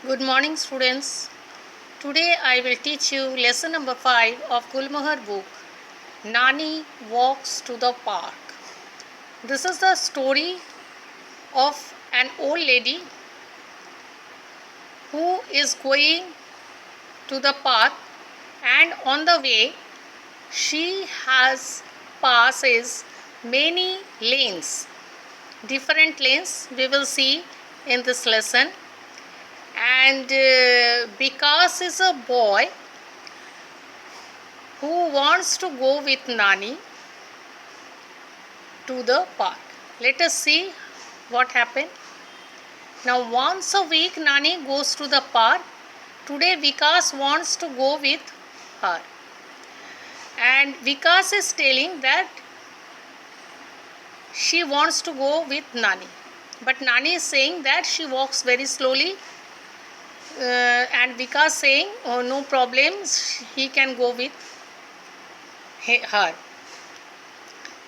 Good morning, students. Today I will teach you lesson number 5 of Gulmohar book, Nani Walks to the Park. This is the story of an old lady who is going to the park, and on the way she passes many lanes. Different lanes we will see in this lesson. And Vikas is a boy who wants to go with Nani to the park. Let us see what happened. Now, once a week Nani goes to the park. Today Vikas wants to go with her. And Vikas is telling that she wants to go with Nani. But Nani is saying that she walks very slowly. And Vikas saying, oh, no problems, he can go with her.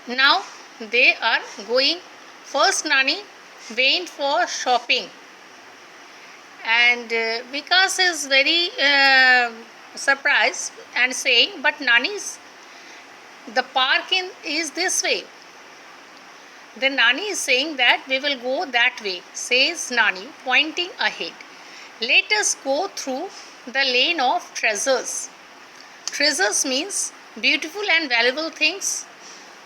Now they are going. First Nani went for shopping, and Vikas is very surprised and saying, but Nani's the park is this way. Then Nani is saying that we will go that way, says Nani, pointing ahead. Let us go through the lane of treasures. Treasures means beautiful and valuable things.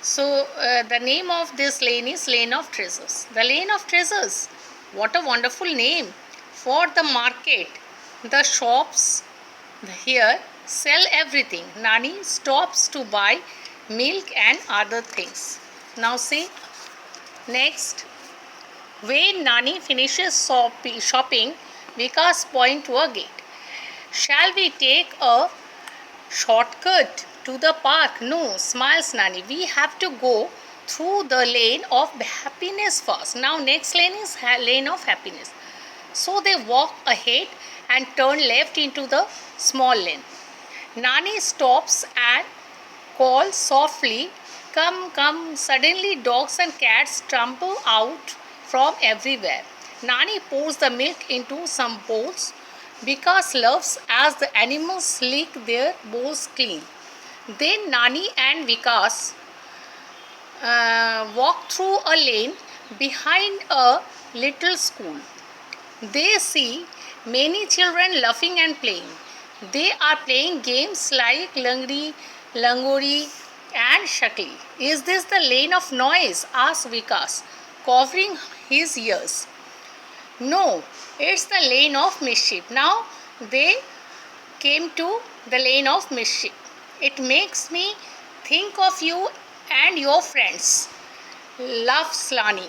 So the name of this lane is Lane of Treasures. The Lane of Treasures. What a wonderful name for the market. The shops here sell everything. Nani stops to buy milk and other things. Now see. Next, when Nani finishes shopping, Vikas points to a gate. Shall we take a shortcut to the park? No, smiles Nani. We have to go through the lane of happiness first. Now next lane is lane of happiness. So they walk ahead and turn left into the small lane. Nani stops and calls softly, come, come. Suddenly dogs and cats tumble out from everywhere. Nani pours the milk into some bowls. Vikas loves as the animals lick their bowls clean. Then Nani and Vikas walk through a lane behind a little school. They see many children laughing and playing. They are playing games like Langori and Shakli. Is this the lane of noise? Asked Vikas, covering his ears. No, it's the lane of mischief. Now they came to the lane of mischief. It makes me think of you and your friends, laughs Nani.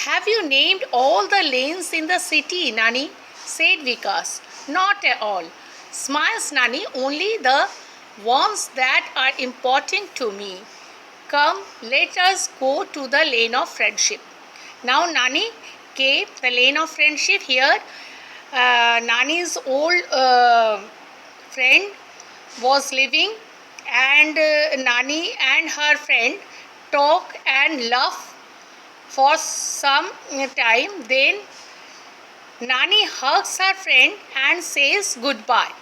Have you named all the lanes in the city, Nani? Said Vikas. Not at all, smiles Nani. Only the ones that are important to me. Come, let us go to the lane of friendship. Now Nani came the lane of friendship. Here Nani's old friend was living, and Nani and her friend talk and laugh for some time. Then Nani hugs her friend and says goodbye.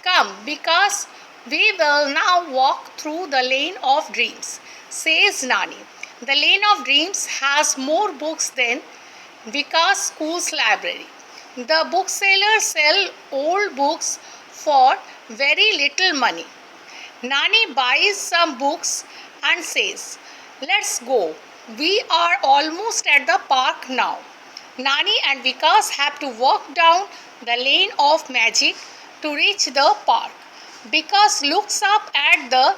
Come, because we will now walk through the lane of dreams, says Nani. The lane of dreams has more books than Vikas School's library. The booksellers sell old books for very little money. Nani buys some books and says, let's go. We are almost at the park now. Nani and Vikas have to walk down the lane of magic to reach the park. Vikas looks up at the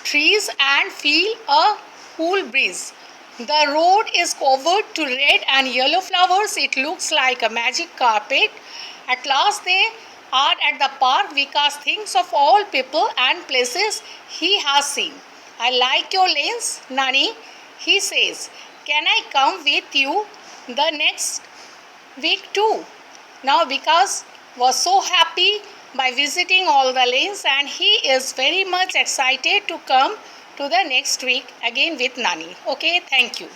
trees and feels a cool breeze. The road is covered to red and yellow flowers. It looks like a magic carpet. At last they are at the park. Vikas thinks of all people and places he has seen. I like your lanes, Nani, he says. Can I come with you the next week too? Now Vikas was so happy by visiting all the lanes, and he is very much excited to come to the next week again with Nani. Okay, thank you.